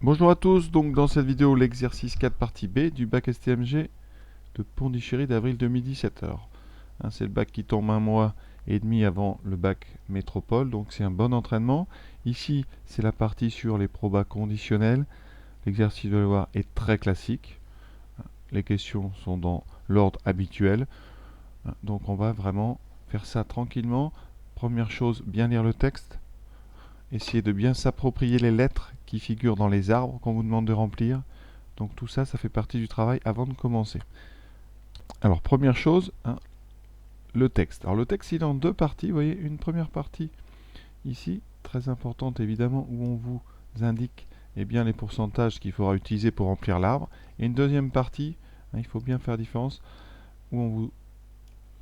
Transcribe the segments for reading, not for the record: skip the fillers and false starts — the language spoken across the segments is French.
Bonjour à tous, donc dans cette vidéo l'exercice 4 partie B du bac STMG de Pondichéry d'avril 2017. Alors, c'est le bac qui tombe un mois et demi avant le bac métropole, donc c'est un bon entraînement. Ici, c'est la partie sur les probas conditionnels. L'exercice, vous allez voir, est très classique. Les questions sont dans l'ordre habituel. Donc on va vraiment faire ça tranquillement. Première chose, bien lire le texte. Essayez de bien s'approprier les lettres qui figurent dans les arbres qu'on vous demande de remplir. Donc tout ça, ça fait partie du travail avant de commencer. Alors première chose, le texte. Alors le texte, il est en deux parties. Vous voyez, une première partie ici, très importante évidemment, où on vous indique bien, les pourcentages qu'il faudra utiliser pour remplir l'arbre. Et une deuxième partie, il faut bien faire différence, où on vous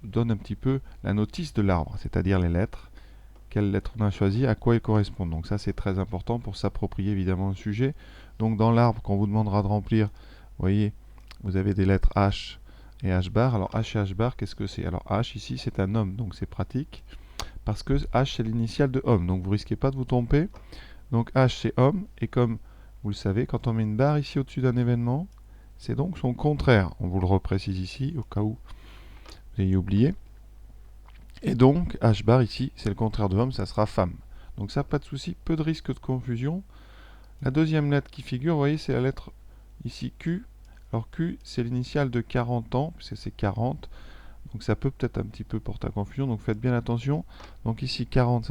donne un petit peu la notice de l'arbre, c'est-à-dire les lettres. Quelles lettres on a choisi, à quoi elles correspondent. Donc ça, c'est très important pour s'approprier évidemment le sujet. Donc dans l'arbre qu'on vous demandera de remplir, vous voyez, vous avez des lettres H et H bar. Alors H et H bar, qu'est-ce que c'est? Alors H ici, c'est un homme, donc c'est pratique. Parce que H, c'est l'initiale de homme, donc vous risquez pas de vous tromper. Donc H, c'est homme, et comme vous le savez, quand on met une barre ici au-dessus d'un événement, c'est donc son contraire. On vous le reprécise ici, au cas où vous ayez oublié. Et donc, H bar ici, c'est le contraire de homme, ça sera femme. Donc ça, pas de souci, peu de risque de confusion. La deuxième lettre qui figure, vous voyez, c'est la lettre ici Q. Alors Q, c'est l'initiale de 40 ans, puisque c'est 40. Donc ça peut peut-être un petit peu porter à confusion, donc faites bien attention. Donc ici 40,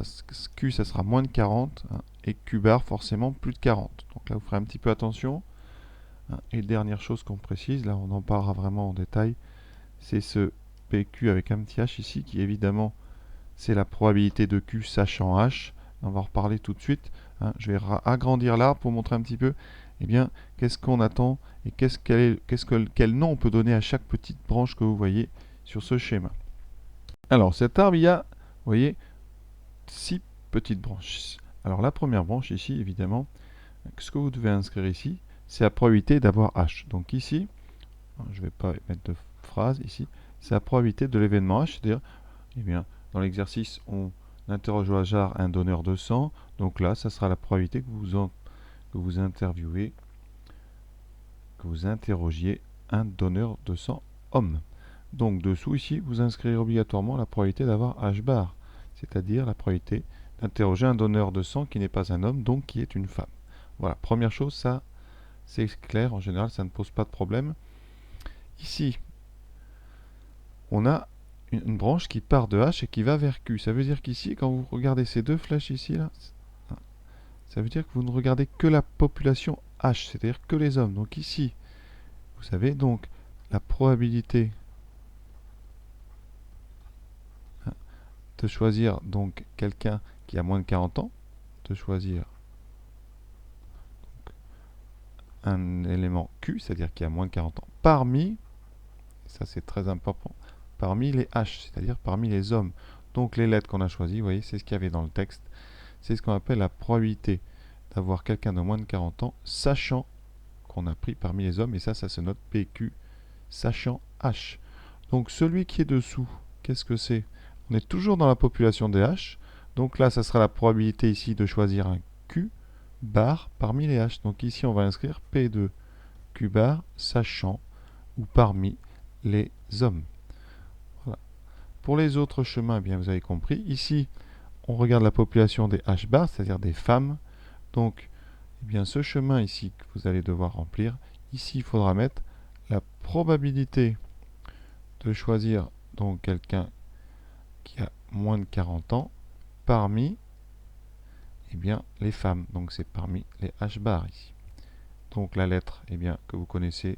Q, ça sera moins de 40, et Q bar, forcément, plus de 40. Donc là, vous ferez un petit peu attention. Et dernière chose qu'on précise, là on en parlera vraiment en détail, c'est ce PQ avec un petit H ici, qui évidemment c'est la probabilité de Q sachant H. On va en reparler tout de suite. Je vais agrandir l'arbre pour montrer un petit peu qu'est-ce qu'on attend et quel nom on peut donner à chaque petite branche que vous voyez sur ce schéma. Alors cet arbre, il y a, vous voyez, 6 petites branches. Alors la première branche ici, évidemment, ce que vous devez inscrire ici, c'est la probabilité d'avoir H. Donc ici, je ne vais pas mettre de phrase ici, c'est la probabilité de l'événement H, c'est-à-dire, dans l'exercice, on interroge au hasard un donneur de sang. Donc là, ça sera la probabilité que vous interviewez, que vous interrogiez un donneur de sang homme. Donc dessous ici, vous inscrivez obligatoirement la probabilité d'avoir H bar, c'est-à-dire la probabilité d'interroger un donneur de sang qui n'est pas un homme, donc qui est une femme. Voilà, première chose, ça c'est clair, en général ça ne pose pas de problème. Ici, on a une branche qui part de H et qui va vers Q. Ça veut dire qu'ici, quand vous regardez ces deux flèches ici, là, ça veut dire que vous ne regardez que la population H, c'est-à-dire que les hommes. Donc ici, vous savez, donc la probabilité de choisir donc quelqu'un qui a moins de 40 ans, de choisir un élément Q, c'est-à-dire qui a moins de 40 ans, parmi, ça c'est très important, parmi les H, c'est-à-dire parmi les hommes. Donc les lettres qu'on a choisies, vous voyez, c'est ce qu'il y avait dans le texte. C'est ce qu'on appelle la probabilité d'avoir quelqu'un de moins de 40 ans, sachant qu'on a pris parmi les hommes, et ça se note PQ, sachant H. Donc celui qui est dessous, qu'est-ce que c'est? On est toujours dans la population des H, donc là, ça sera la probabilité ici de choisir un Q bar parmi les H. Donc ici, on va inscrire P de Q bar, sachant, ou parmi les hommes. Voilà. Pour les autres chemins, bien vous avez compris, ici, on regarde la population des H bar, c'est-à-dire des femmes. Donc, ce chemin ici que vous allez devoir remplir, ici, il faudra mettre la probabilité de choisir donc quelqu'un qui a moins de 40 ans parmi les femmes. Donc, c'est parmi les H bar ici. Donc, la lettre que vous connaissez,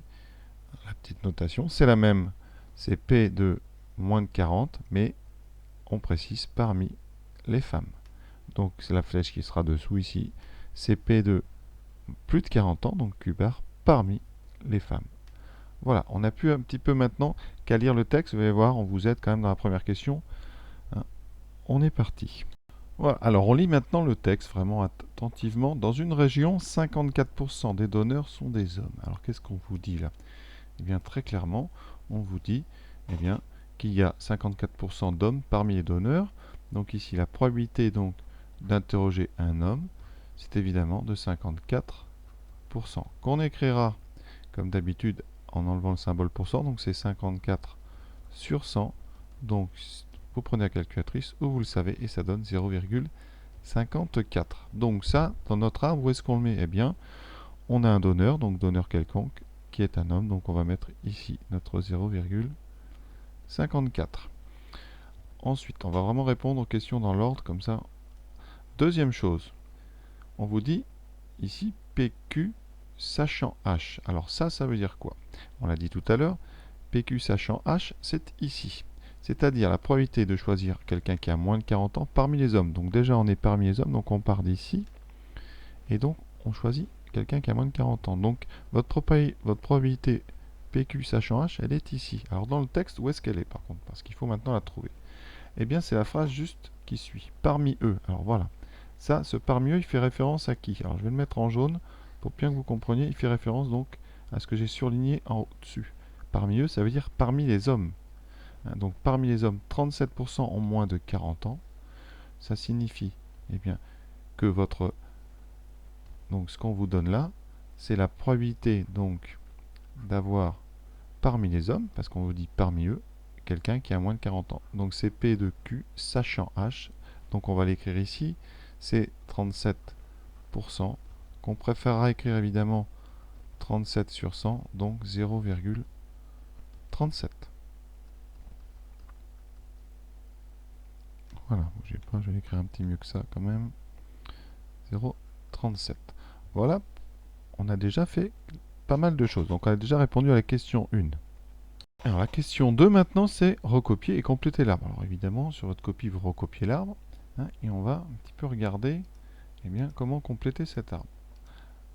la petite notation, c'est la même. C'est P de moins de 40, mais on précise parmi les femmes. Donc, c'est la flèche qui sera dessous ici. C'est P de plus de 40 ans, donc Q bar, parmi les femmes. Voilà, on a pu un petit peu maintenant qu'à lire le texte, vous allez voir, on vous aide quand même dans la première question. On est parti. Voilà, alors on lit maintenant le texte vraiment attentivement. Dans une région, 54% des donneurs sont des hommes. Alors qu'est-ce qu'on vous dit là? Eh bien très clairement, on vous dit qu'il y a 54% d'hommes parmi les donneurs. Donc ici, la probabilité donc d'interroger un homme, c'est évidemment de 54 37%, qu'on écrira comme d'habitude en enlevant le symbole pourcent, donc c'est 54 sur 100, donc vous prenez la calculatrice ou vous le savez et ça donne 0,54. Donc ça, dans notre arbre, où est-ce qu'on le met? Eh bien, on a un donneur, donc donneur quelconque, qui est un homme, donc on va mettre ici notre 0,54. Ensuite, on va vraiment répondre aux questions dans l'ordre, comme ça. Deuxième chose, on vous dit ici PQ sachant H. Alors ça veut dire quoi? On l'a dit tout à l'heure, PQ sachant H, c'est ici. C'est-à-dire la probabilité de choisir quelqu'un qui a moins de 40 ans parmi les hommes. Donc déjà, on est parmi les hommes, donc on part d'ici. Et donc, on choisit quelqu'un qui a moins de 40 ans. Donc, votre probabilité PQ sachant H, elle est ici. Alors, dans le texte, où est-ce qu'elle est, par contre? Parce qu'il faut maintenant la trouver. Eh bien, c'est la phrase juste qui suit. Parmi eux. Alors, voilà. Ça, ce parmi eux, il fait référence à qui? Alors, je vais le mettre en jaune pour bien que vous compreniez. Il fait référence, donc, à ce que j'ai surligné en au-dessus. Parmi eux, ça veut dire parmi les hommes. Donc parmi les hommes, 37% ont moins de 40 ans. Ça signifie eh bien, que votre... Donc ce qu'on vous donne là, c'est la probabilité donc d'avoir parmi les hommes, parce qu'on vous dit parmi eux, quelqu'un qui a moins de 40 ans. Donc c'est P de Q sachant H. Donc on va l'écrire ici. C'est 37%, qu'on préférera écrire évidemment 37 sur 100, donc 0,37. Voilà, bougez pas, je vais l'écrire un petit mieux que ça quand même. 0,37. Voilà, on a déjà fait pas mal de choses. Donc on a déjà répondu à la question 1. Alors la question 2 maintenant, c'est recopier et compléter l'arbre. Alors évidemment, sur votre copie, vous recopiez l'arbre. Et on va un petit peu regarder eh bien, comment compléter cet arbre.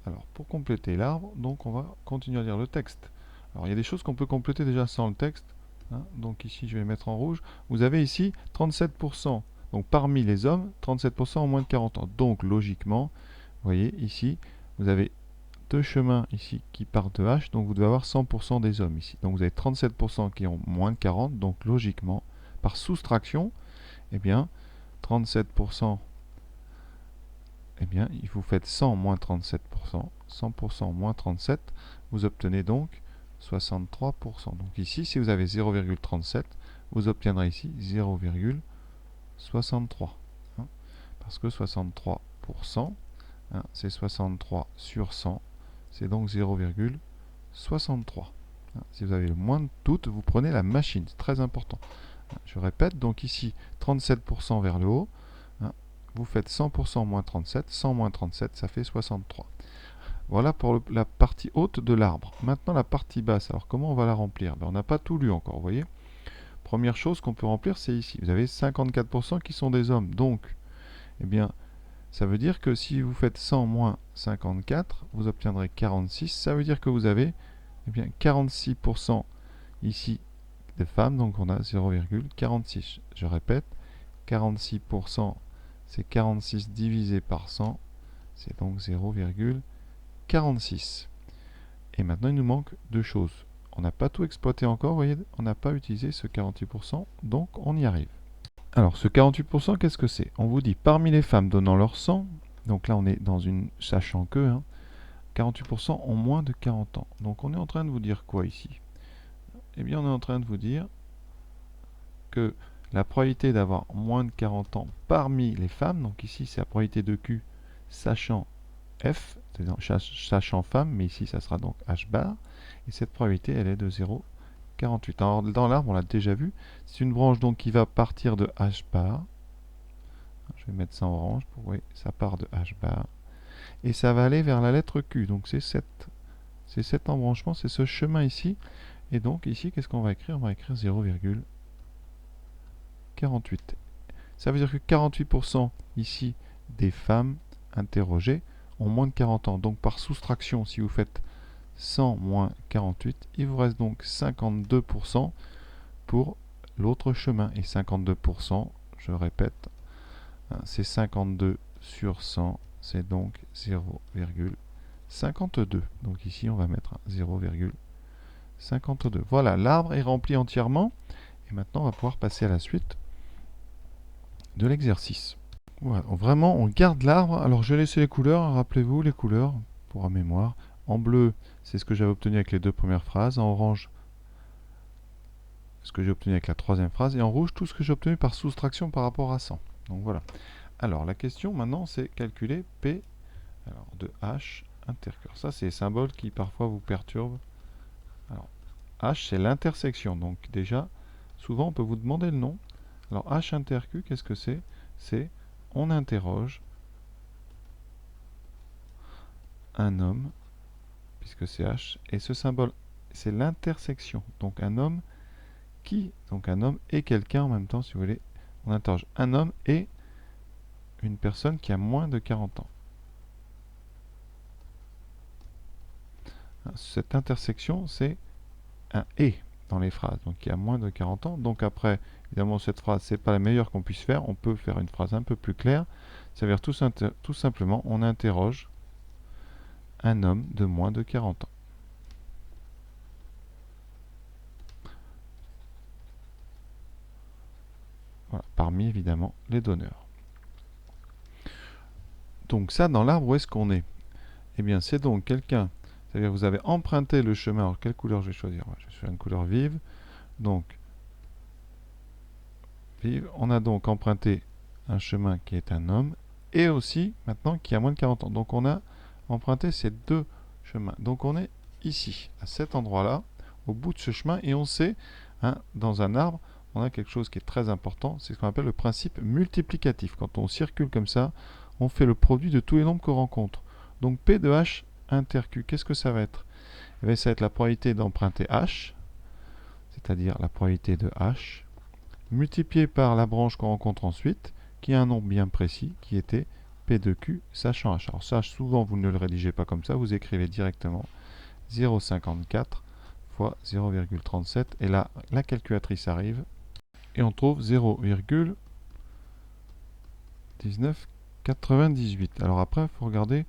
Alors pour compléter l'arbre, donc on va continuer à lire le texte. Alors il y a des choses qu'on peut compléter déjà sans le texte. Donc ici, je vais mettre en rouge. Vous avez ici 37%. Donc parmi les hommes, 37% ont moins de 40 ans. Donc logiquement, vous voyez ici, vous avez deux chemins ici qui partent de H. Donc vous devez avoir 100% des hommes ici. Donc vous avez 37% qui ont moins de 40. Donc logiquement, par soustraction, eh bien, 37%, eh bien, vous faites 100 moins 37%. 100% moins 37, vous obtenez donc 63%. Donc ici, si vous avez 0,37, vous obtiendrez ici 0,63. Parce que 63%, c'est 63 sur 100, c'est donc 0,63. Si vous avez le moins de doute, vous prenez la machine, c'est très important. Je répète, donc ici, 37% vers le haut, vous faites 100% moins 37, 100 moins 37, ça fait 63. Voilà pour la partie haute de l'arbre. Maintenant la partie basse, alors comment on va la remplir? On n'a pas tout lu encore, vous voyez. Première chose qu'on peut remplir, c'est ici. Vous avez 54% qui sont des hommes. Donc, eh bien, ça veut dire que si vous faites 100 moins 54, vous obtiendrez 46. Ça veut dire que vous avez eh bien, 46% ici des femmes, donc on a 0,46. Je répète, 46%, c'est 46 divisé par 100, c'est donc 0,46. Et maintenant, il nous manque deux choses. On n'a pas tout exploité encore, vous voyez, on n'a pas utilisé ce 48%, donc on y arrive. Alors, ce 48%, qu'est-ce que c'est? On vous dit, parmi les femmes donnant leur sang, donc là on est dans une sachant que, 48% ont moins de 40 ans. Donc on est en train de vous dire quoi ici? Eh bien, on est en train de vous dire que la probabilité d'avoir moins de 40 ans parmi les femmes, donc ici c'est la probabilité de Q sachant F, c'est-à-dire sachant femme, mais ici ça sera donc H bar, et cette probabilité elle est de 0,48. Alors dans l'arbre on l'a déjà vu, c'est une branche donc qui va partir de H bar, je vais mettre ça en orange, pour oui, ça part de H bar, et ça va aller vers la lettre Q, donc c'est cet embranchement, c'est ce chemin ici, et donc ici qu'est-ce qu'on va écrire? On va écrire 0,48. Ça veut dire que 48% ici des femmes interrogées ont moins de 40 ans. Donc par soustraction, si vous faites 100 moins 48, il vous reste donc 52% pour l'autre chemin. Et 52%, je répète, c'est 52 sur 100, c'est donc 0,52. Donc ici, on va mettre 0,52. Voilà, l'arbre est rempli entièrement. Et maintenant, on va pouvoir passer à la suite de l'exercice. Voilà, vraiment on garde l'arbre. Alors je vais laisser les couleurs, rappelez-vous les couleurs pour la mémoire. En bleu, c'est ce que j'avais obtenu avec les deux premières phrases. En orange, ce que j'ai obtenu avec la troisième phrase. Et en rouge, tout ce que j'ai obtenu par soustraction par rapport à 100. Donc voilà. Alors la question maintenant, c'est calculer P de H intercure. Ça, c'est les symboles qui parfois vous perturbent. Alors, H, c'est l'intersection. Donc déjà, souvent, on peut vous demander le nom. Alors H interq, qu'est-ce que c'est? C'est on interroge un homme, puisque c'est H, et ce symbole, c'est l'intersection. Donc un homme donc un homme et quelqu'un en même temps, si vous voulez. On interroge un homme et une personne qui a moins de 40 ans. Cette intersection, c'est un « et » dans les phrases, donc qui a moins de 40 ans. Donc après, évidemment, cette phrase, c'est pas la meilleure qu'on puisse faire. On peut faire une phrase un peu plus claire. Ça veut dire tout simplement, on interroge un homme de moins de 40 ans. Voilà, parmi évidemment les donneurs. Donc ça, dans l'arbre, où est-ce qu'on est? Eh bien, c'est donc quelqu'un, c'est-à-dire que vous avez emprunté le chemin. Alors, quelle couleur je vais choisir? Je vais choisir une couleur vive. Donc, vive. On a donc emprunté un chemin qui est un homme et aussi, maintenant, qui a moins de 40 ans. Donc, on a emprunté ces deux chemins. Donc, on est ici, à cet endroit-là, au bout de ce chemin, et on sait, dans un arbre, on a quelque chose qui est très important, c'est ce qu'on appelle le principe multiplicatif. Quand on circule comme ça, on fait le produit de tous les nombres qu'on rencontre. Donc P de H inter Q, qu'est-ce que ça va être? Eh bien, ça va être la probabilité d'emprunter H, c'est-à-dire la probabilité de H, multipliée par la branche qu'on rencontre ensuite, qui a un nombre bien précis, qui était P de Q, sachant H. Alors ça, souvent, vous ne le rédigez pas comme ça, vous écrivez directement 0,54 fois 0,37, et là, la calculatrice arrive, et on trouve 0,1998. Alors après, il faut regarder,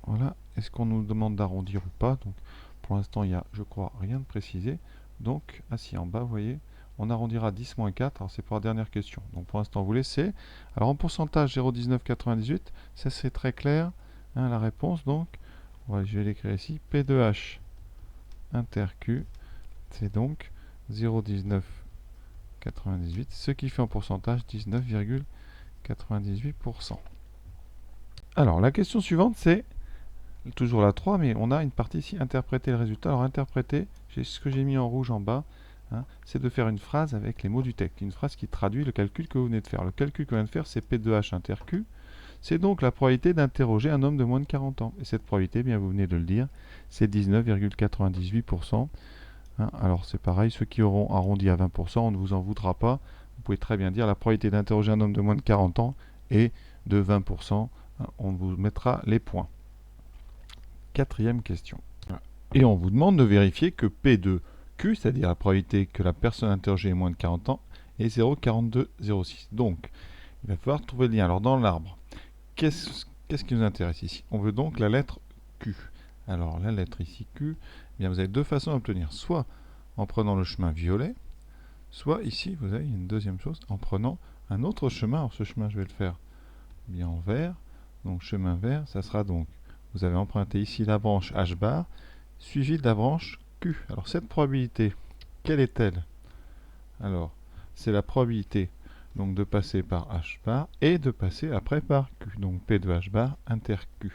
voilà, est-ce qu'on nous demande d'arrondir ou pas? Donc, pour l'instant, il n'y a, je crois, rien de précisé. Donc, si, en bas, vous voyez, on arrondira 10 moins 4. Alors, c'est pour la dernière question. Donc, pour l'instant, vous laissez. Alors, en pourcentage, 0,1998, ça c'est très clair. La réponse, donc, je vais l'écrire ici. P de H inter Q, c'est donc 0,1998, ce qui fait en pourcentage 19,98%. Alors, la question suivante, c'est toujours la 3, mais on a une partie ici, interpréter le résultat. Alors, interpréter, ce que j'ai mis en rouge en bas, c'est de faire une phrase avec les mots du texte. Une phrase qui traduit le calcul que vous venez de faire. Le calcul que vous venez de faire, c'est P de H inter Q. C'est donc la probabilité d'interroger un homme de moins de 40 ans. Et cette probabilité, bien vous venez de le dire, c'est 19,98%. Alors c'est pareil, ceux qui auront arrondi à 20%, on ne vous en voudra pas. Vous pouvez très bien dire la probabilité d'interroger un homme de moins de 40 ans est de 20%. On vous mettra les points. Quatrième question. Et on vous demande de vérifier que P de Q, c'est-à-dire la probabilité que la personne interrogée ait moins de 40 ans, est 0,4206. Donc, il va falloir trouver le lien. Alors dans l'arbre, qu'est-ce qui nous intéresse ici? On veut donc la lettre Q. Alors la lettre ici Q, eh bien, vous avez deux façons d'obtenir. Soit en prenant le chemin violet, soit ici, vous avez une deuxième chose, en prenant un autre chemin. Alors ce chemin, je vais le faire bien en vert. Donc chemin vert, ça sera donc, vous avez emprunté ici la branche H bar, suivie de la branche Q. Alors cette probabilité, quelle est-elle? Alors, c'est la probabilité donc de passer par H bar et de passer après par Q. Donc P de H bar inter Q.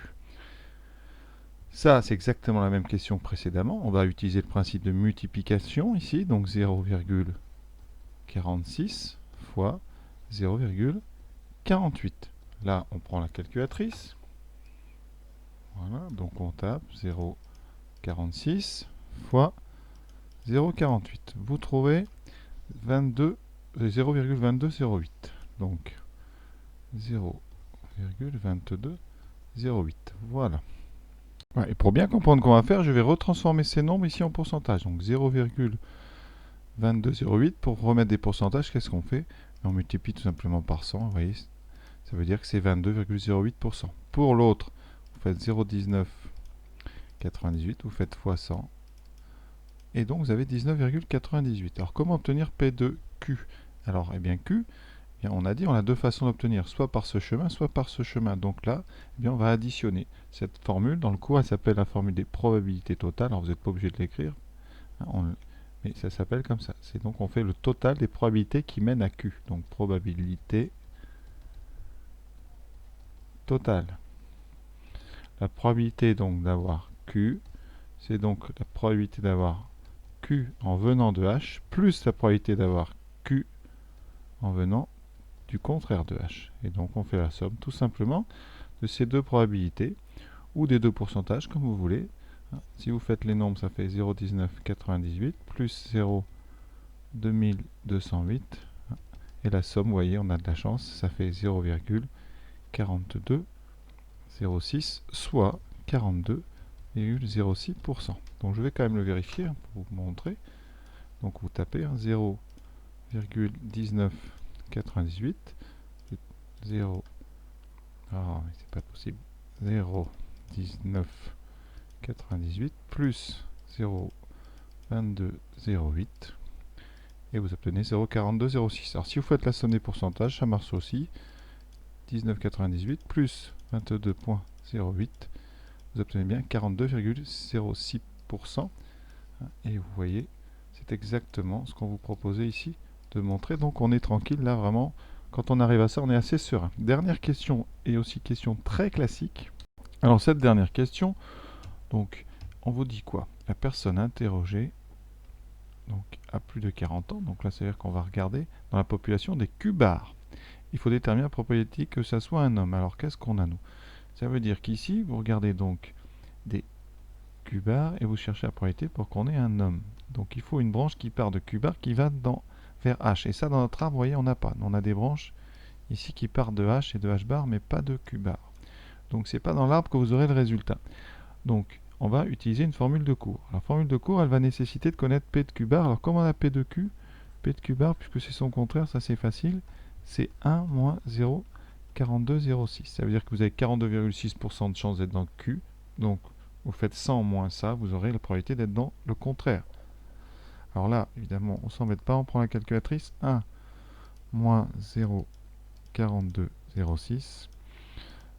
Ça, c'est exactement la même question que précédemment. On va utiliser le principe de multiplication ici, donc 0,46 fois 0,48. Là, on prend la calculatrice. Voilà, donc on tape 0,46 fois 0,48. Vous trouvez 0,2208. Donc 0,2208. Voilà. Et pour bien comprendre qu'on va faire, je vais retransformer ces nombres ici en pourcentage. Donc 0,2208. Pour remettre des pourcentages, qu'est-ce qu'on fait? On multiplie tout simplement par 100. Vous voyez, ça veut dire que c'est 22,08%. Pour l'autre, vous faites 0,1998, vous faites fois 100. Et donc vous avez 19,98. Alors comment obtenir P de Q? Alors, eh bien Q, bien, on a dit on a deux façons d'obtenir, soit par ce chemin, soit par ce chemin. Donc là, eh bien, on va additionner. Cette formule, dans le cours, elle s'appelle la formule des probabilités totales. Alors vous n'êtes pas obligé de l'écrire, hein, mais ça s'appelle comme ça. C'est donc on fait le total des probabilités qui mènent à Q. Donc probabilité totale. La probabilité donc d'avoir Q, c'est donc la probabilité d'avoir Q en venant de H, plus la probabilité d'avoir Q en venant du contraire de H. Et donc on fait la somme tout simplement de ces deux probabilités, ou des deux pourcentages, comme vous voulez. Si vous faites les nombres, ça fait 0,1998 plus 0,2208. Et la somme, vous voyez, on a de la chance, ça fait 0,4206, soit 42,06%. Donc je vais quand même le vérifier pour vous montrer. Donc vous tapez 0,1998, 0, ah mais c'est pas possible, 0,1998 plus 0,2208 et vous obtenez 0,4206. Alors si vous faites la somme des pourcentages, ça marche aussi. 19,98 plus 22,08, vous obtenez bien 42,06%. Et vous voyez, c'est exactement ce qu'on vous proposait ici de montrer. Donc on est tranquille, là vraiment, quand on arrive à ça, on est assez serein. Dernière question, et aussi question très classique. Alors cette dernière question, donc on vous dit quoi? La personne interrogée donc, a plus de 40 ans, donc là c'est-à-dire qu'on va regarder dans la population des cubards. Il faut déterminer la probabilité que ça soit un homme. Alors qu'est-ce qu'on a nous? Ça veut dire qu'ici, vous regardez donc des cubards et vous cherchez la probabilité pour qu'on ait un homme. Donc il faut une branche qui part de cubards qui va vers H. Et ça dans notre arbre, vous voyez, on n'a pas. On a des branches ici qui partent de H et de H bar, mais pas de cubards. Donc c'est pas dans l'arbre que vous aurez le résultat. Donc on va utiliser une formule de cours. La formule de cours, elle va nécessiter de connaître P de cubards. Alors comment on a P de Q? P de cubards, puisque c'est son contraire, ça c'est facile. C'est 1 moins 0,4206. Ça veut dire que vous avez 42,6% de chance d'être dans Q. Donc vous faites 100 moins ça, vous aurez la probabilité d'être dans le contraire. Alors là, évidemment, on ne s'embête pas, on prend la calculatrice. 1 moins 0,4206,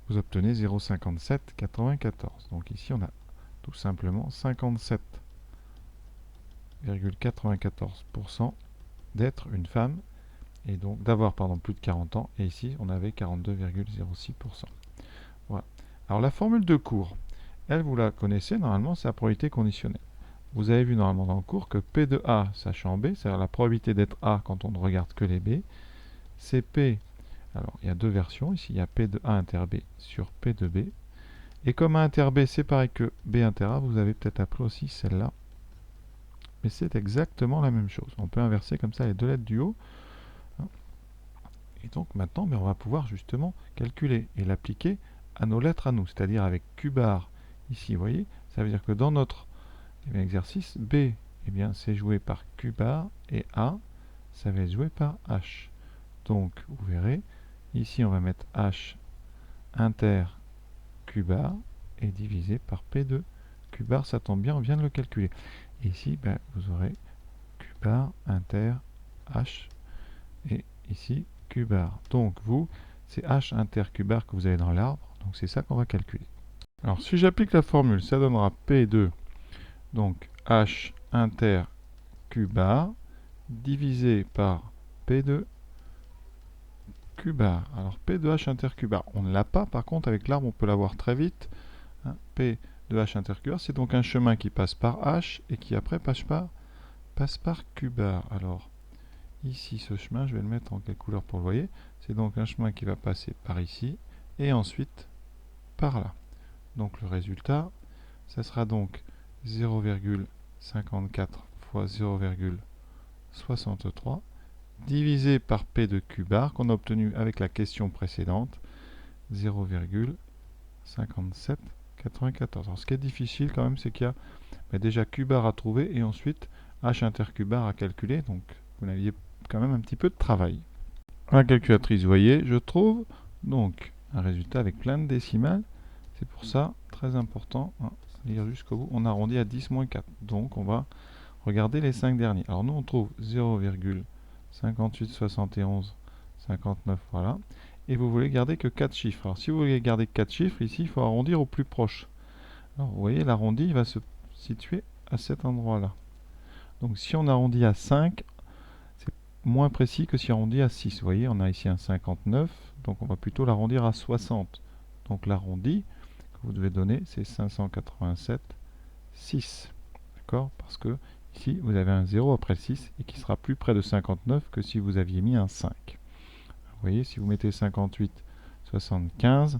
vous obtenez 0,5794. Donc ici, on a tout simplement 57,94% d'être une femme, et donc d'avoir plus de 40 ans, et ici, on avait 42,06%. Voilà. Alors la formule de cours, elle, vous la connaissez, normalement, c'est la probabilité conditionnelle. Vous avez vu normalement dans le cours que P de A, sachant B, c'est-à-dire la probabilité d'être A quand on ne regarde que les B, c'est P. Alors, il y a deux versions. Ici, il y a P de A inter B sur P de B. Et comme A inter B, c'est pareil que B inter A, vous avez peut-être appelé aussi celle-là. Mais c'est exactement la même chose. On peut inverser comme ça les deux lettres du haut. Et donc maintenant, on va pouvoir justement calculer et l'appliquer à nos lettres à nous, c'est-à-dire avec Q bar ici, vous voyez, ça veut dire que dans notre exercice, B, eh bien, c'est joué par Q bar et A, ça va être joué par H. Donc, vous verrez, ici, on va mettre H inter Q bar et divisé par P de Q bar, ça tombe bien, on vient de le calculer. Et ici, ben, vous aurez Q bar inter H et ici Q bar. Donc, vous, c'est H inter Q bar que vous avez dans l'arbre, donc c'est ça qu'on va calculer. Alors, si j'applique la formule, ça donnera P de donc H inter Q bar divisé par P de Q bar. Alors P de H inter Q bar, on ne l'a pas, par contre avec l'arbre on peut l'avoir très vite. P de H inter Q bar, c'est donc un chemin qui passe par H et qui après passe par Q bar. Alors ici ce chemin, je vais le mettre en quelle couleur pour le voir. C'est donc un chemin qui va passer par ici et ensuite par là. Donc le résultat, ça sera donc 0,54 fois 0,63 divisé par P de Q bar qu'on a obtenu avec la question précédente, 0,5794. Alors ce qui est difficile quand même, c'est qu'il y a déjà Q bar à trouver et ensuite H inter Q bar à calculer, donc vous aviez quand même un petit peu de travail. À la calculatrice, vous voyez, je trouve donc un résultat avec plein de décimales. C'est pour ça, très important, lire jusqu'au bout, on arrondit à 10-4. Donc on va regarder les 5 derniers. Alors nous on trouve 0,5871 59, voilà. Et vous voulez garder que 4 chiffres. Alors si vous voulez garder 4 chiffres, ici, il faut arrondir au plus proche. Alors vous voyez, l'arrondi va se situer à cet endroit-là. Donc si on arrondit à 5, c'est moins précis que si on arrondit à 6. Vous voyez, on a ici un 59, donc on va plutôt l'arrondir à 60. Donc l'arrondi que vous devez donner, c'est 587,6. D'accord? Parce que ici, vous avez un 0 après le 6 et qui sera plus près de 59 que si vous aviez mis un 5. Vous voyez, si vous mettez 58,75,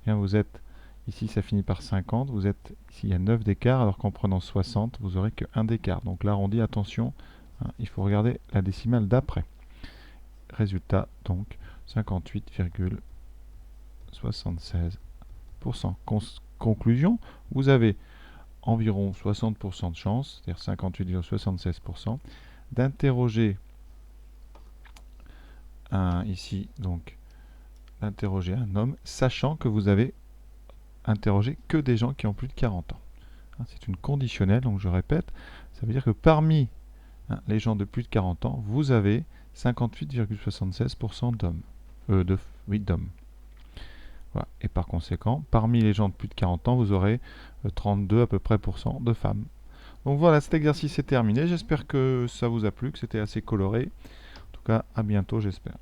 bien vous êtes, ici ça finit par 50, vous êtes, ici il y a 9 d'écart, alors qu'en prenant 60, vous n'aurez que 1 d'écart. Donc l'arrondi, attention, hein, il faut regarder la décimale d'après. Résultat, donc, 58,76%. Conclusion, vous avez environ 60% de chance, c'est-à-dire 58,76%, d'interroger ici, donc, d'interroger un homme, sachant que vous avez interrogé que des gens qui ont plus de 40 ans. C'est une conditionnelle, donc je répète, ça veut dire que parmi les gens de plus de 40 ans, vous avez 58,76% d'hommes. D'hommes. Voilà. Et par conséquent, parmi les gens de plus de 40 ans, vous aurez 32 à peu près % de femmes. Donc voilà, cet exercice est terminé. J'espère que ça vous a plu, que c'était assez coloré. En tout cas, à bientôt, j'espère.